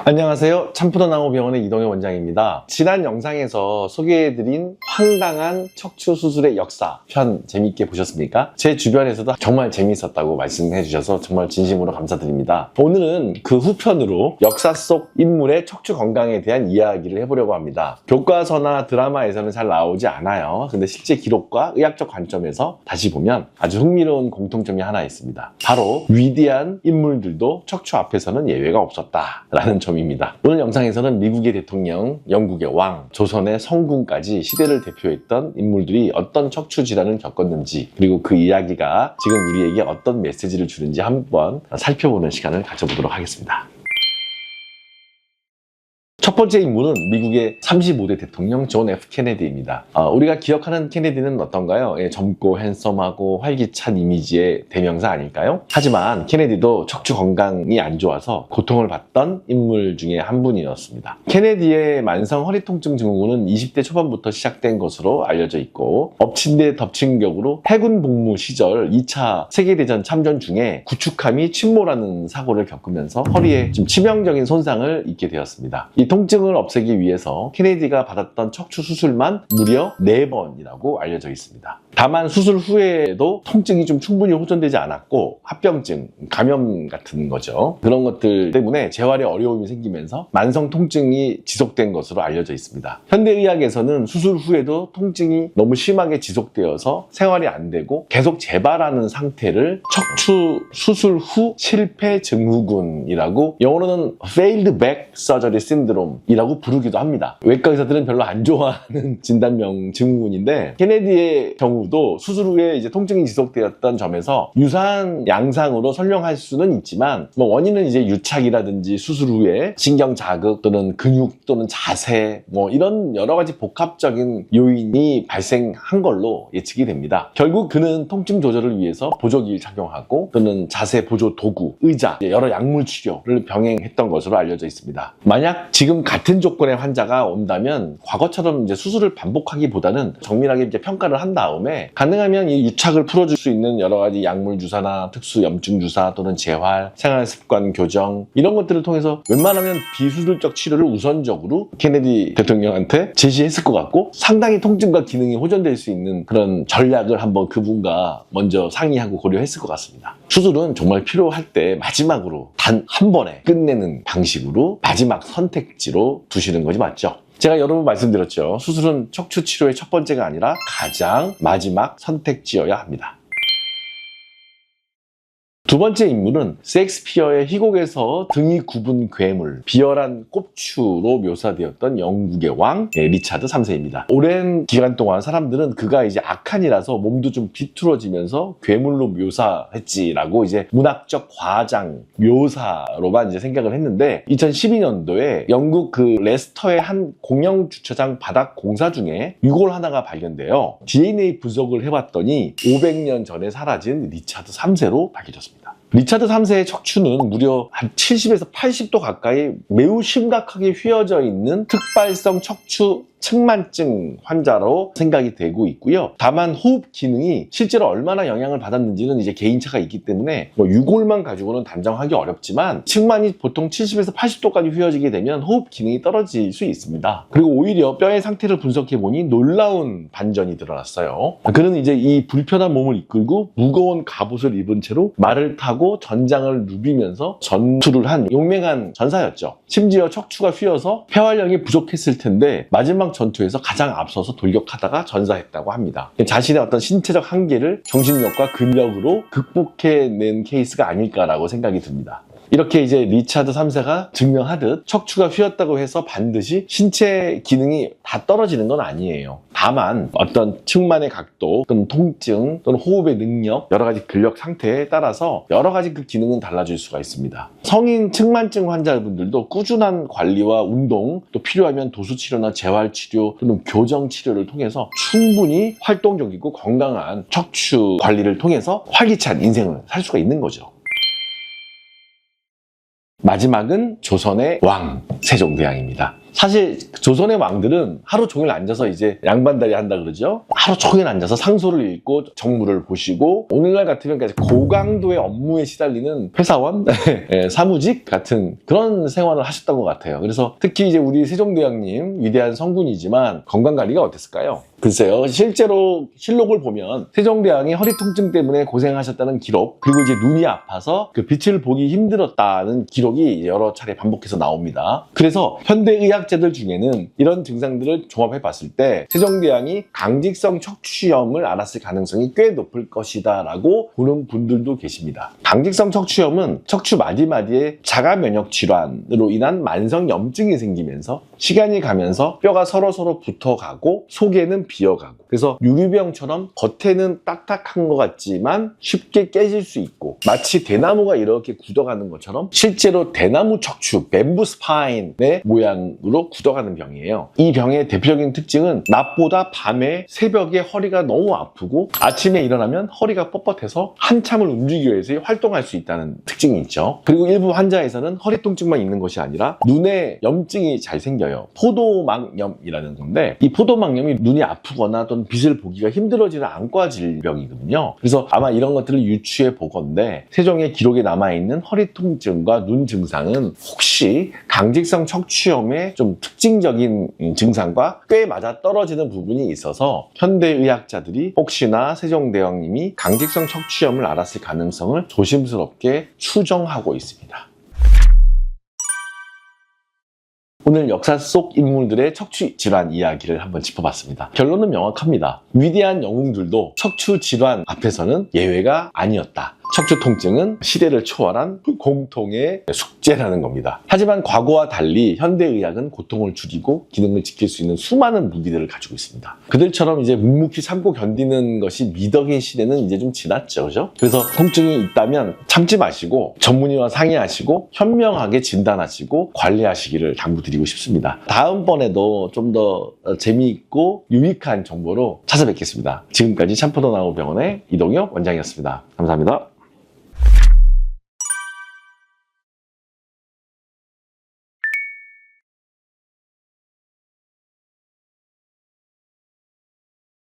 안녕하세요. 참푸더나무병원의 이동현 원장입니다. 지난 영상에서 소개해드린 황당한 척추 수술의 역사 편 재밌게 보셨습니까? 제 주변에서도 정말 재밌었다고 말씀해 주셔서 정말 진심으로 감사드립니다. 오늘은 그 후편으로 역사 속 인물의 척추 건강에 대한 이야기를 해보려고 합니다. 교과서나 드라마에서는 잘 나오지 않아요. 근데 실제 기록과 의학적 관점에서 다시 보면 아주 흥미로운 공통점이 하나 있습니다. 바로 위대한 인물들도 척추 앞에서는 예외가 없었다라는 점입니다. 오늘 영상에서는 미국의 대통령, 영국의 왕, 조선의 성군까지 시대를 대표했던 인물들이 어떤 척추 질환을 겪었는지, 그리고 그 이야기가 지금 우리에게 어떤 메시지를 주는지 한번 살펴보는 시간을 가져보도록 하겠습니다. 첫 번째 인물은 미국의 35대 대통령 존 F 케네디입니다. 우리가 기억하는 케네디는 어떤가요? 젊고 핸섬하고 활기찬 이미지의 대명사 아닐까요? 하지만 케네디도 척추 건강이 안 좋아서 고통을 받던 인물 중에 한 분이었습니다. 케네디의 만성 허리 통증 증후군은 20대 초반부터 시작된 것으로 알려져 있고, 엎친 데 덮친 격으로 해군 복무 시절 2차 세계대전 참전 중에 구축함이 침몰하는 사고를 겪으면서 허리에 좀 치명적인 손상을 입게 되었습니다. 이 통증을 없애기 위해서 케네디가 받았던 척추 수술만 무려 4번이라고 알려져 있습니다. 다만 수술 후에도 통증이 좀 충분히 호전되지 않았고, 합병증, 감염 같은 거죠. 그런 것들 때문에 재활에 어려움이 생기면서 만성 통증이 지속된 것으로 알려져 있습니다. 현대의학에서는 수술 후에도 통증이 너무 심하게 지속되어서 생활이 안 되고 계속 재발하는 상태를 척추 수술 후 실패 증후군이라고, 영어로는 failed back surgery syndrome 이라고 부르기도 합니다. 외과 의사들은 별로 안 좋아하는 진단명 증후군인데, 케네디의 경우도 수술 후에 이제 통증이 지속되었던 점에서 유사한 양상으로 설명할 수는 있지만, 원인은 이제 유착이라든지 수술 후에 신경 자극 또는 근육 또는 자세 이런 여러 가지 복합적인 요인이 발생한 걸로 예측이 됩니다. 결국 그는 통증 조절을 위해서 보조기를 착용하고 또는 자세 보조 도구, 의자, 여러 약물 치료를 병행했던 것으로 알려져 있습니다. 만약 지금 같은 조건의 환자가 온다면 과거처럼 이제 수술을 반복하기보다는 정밀하게 이제 평가를 한 다음에 가능하면 이 유착을 풀어줄 수 있는 여러 가지 약물 주사나 특수 염증 주사 또는 재활, 생활 습관 교정, 이런 것들을 통해서 웬만하면 비수술적 치료를 우선적으로 케네디 대통령한테 제시했을 것 같고, 상당히 통증과 기능이 호전될 수 있는 그런 전략을 한번 그분과 먼저 상의하고 고려했을 것 같습니다. 수술은 정말 필요할 때 마지막으로 단 한 번에 끝내는 방식으로 마지막 선택지로 두시는 것이 맞죠. 제가 여러 번 말씀드렸죠. 수술은 척추 치료의 첫 번째가 아니라 가장 마지막 선택지여야 합니다. 두 번째 인물은 셰익스피어의 희곡에서 등이 굽은 괴물, 비열한 꼽추로 묘사되었던 영국의 왕 리차드 3세입니다. 오랜 기간 동안 사람들은 그가 이제 악한이라서 몸도 좀 비뚤어지면서 괴물로 묘사했지라고 이제 문학적 과장 묘사로만 이제 생각을 했는데, 2012년도에 영국 그 레스터의 한 공영 주차장 바닥 공사 중에 유골 하나가 발견돼요. DNA 분석을 해봤더니 500년 전에 사라진 리차드 3세로 밝혀졌습니다. 리차드 3세의 척추는 무려 한 70에서 80도 가까이 매우 심각하게 휘어져 있는 특발성 척추 측만증 환자로 생각이 되고 있고요. 다만 호흡 기능이 실제로 얼마나 영향을 받았는지는 이제 개인차가 있기 때문에 유골만 가지고는 단정하기 어렵지만, 측만이 보통 70에서 80도까지 휘어지게 되면 호흡 기능이 떨어질 수 있습니다. 그리고 오히려 뼈의 상태를 분석해보니 놀라운 반전이 드러났어요. 그는 이제 이 불편한 몸을 이끌고 무거운 갑옷을 입은 채로 말을 타고 전장을 누비면서 전투를 한 용맹한 전사였죠. 심지어 척추가 휘어서 폐활량이 부족했을 텐데 마지막 전투에서 가장 앞서서 돌격하다가 전사했다고 합니다. 자신의 어떤 신체적 한계를 정신력과 근력으로 극복해낸 케이스가 아닐까라고 생각이 듭니다. 이렇게 이제 리차드 3세가 증명하듯 척추가 휘었다고 해서 반드시 신체 기능이 다 떨어지는 건 아니에요. 다만 어떤 측만의 각도 또는 통증 또는 호흡의 능력, 여러 가지 근력 상태에 따라서 여러 가지 그 기능은 달라질 수가 있습니다. 성인 측만증 환자분들도 꾸준한 관리와 운동, 또 필요하면 도수치료나 재활치료 또는 교정치료를 통해서 충분히 활동적이고 건강한 척추 관리를 통해서 활기찬 인생을 살 수가 있는 거죠. 마지막은 조선의 왕 세종대왕입니다. 사실 조선의 왕들은 하루 종일 앉아서 이제 양반다리 한다 그러죠. 하루 종일 앉아서 상소를 읽고 정무를 보시고 오늘날 같으면 고강도의 업무에 시달리는 회사원, 사무직 같은 그런 생활을 하셨던 것 같아요. 그래서 특히 이제 우리 세종대왕님 위대한 성군이지만 건강관리가 어땠을까요? 글쎄요, 실제로 실록을 보면 세종대왕이 허리 통증 때문에 고생하셨다는 기록, 그리고 이제 눈이 아파서 그 빛을 보기 힘들었다는 기록이 여러 차례 반복해서 나옵니다. 그래서 현대의학자들 중에는 이런 증상들을 종합해 봤을 때 세종대왕이 강직성 척추염을 앓았을 가능성이 꽤 높을 것이다 라고 보는 분들도 계십니다. 강직성 척추염은 척추 마디마디에 자가 면역 질환으로 인한 만성 염증이 생기면서 시간이 가면서 뼈가 서로 붙어가고 속에는 비어가고, 그래서 유리병처럼 겉에는 딱딱한 것 같지만 쉽게 깨질 수 있고, 마치 대나무가 이렇게 굳어가는 것처럼 실제로 대나무 척추, 뱀부 스파인의 모양으로 굳어가는 병이에요. 이 병의 대표적인 특징은 낮보다 밤에 새벽에 허리가 너무 아프고 아침에 일어나면 허리가 뻣뻣해서 한참을 움직이기 위해서 활동할 수 있다는 특징이 있죠. 그리고 일부 환자에서는 허리 통증만 있는 것이 아니라 눈에 염증이 잘 생겨요. 포도막염이라는 건데, 이 포도막염이 눈이 아프거나 또는 빛을 보기가 힘들어지는 안과 질병이거든요. 그래서 아마 이런 것들을 유추해 보건대 세종의 기록에 남아있는 허리 통증과 눈 증상은 혹시 강직성 척추염의 좀 특징적인 증상과 꽤 맞아떨어지는 부분이 있어서 현대의학자들이 혹시나 세종대왕님이 강직성 척추염을 앓았을 가능성을 조심스럽게 추정하고 있습니다. 오늘 역사 속 인물들의 척추 질환 이야기를 한번 짚어봤습니다. 결론은 명확합니다. 위대한 영웅들도 척추 질환 앞에서는 예외가 아니었다. 척추 통증은 시대를 초월한 공통의 숙제라는 겁니다. 하지만 과거와 달리 현대의학은 고통을 줄이고 기능을 지킬 수 있는 수많은 무기들을 가지고 있습니다. 그들처럼 이제 묵묵히 참고 견디는 것이 미덕인 시대는 이제 좀 지났죠, 그죠? 그래서 통증이 있다면 참지 마시고 전문의와 상의하시고 현명하게 진단하시고 관리하시기를 당부드리고 싶습니다. 다음번에도 좀 더 재미있고 유익한 정보로 찾아뵙겠습니다. 지금까지 참포도나무병원의 이동혁 원장이었습니다. 감사합니다.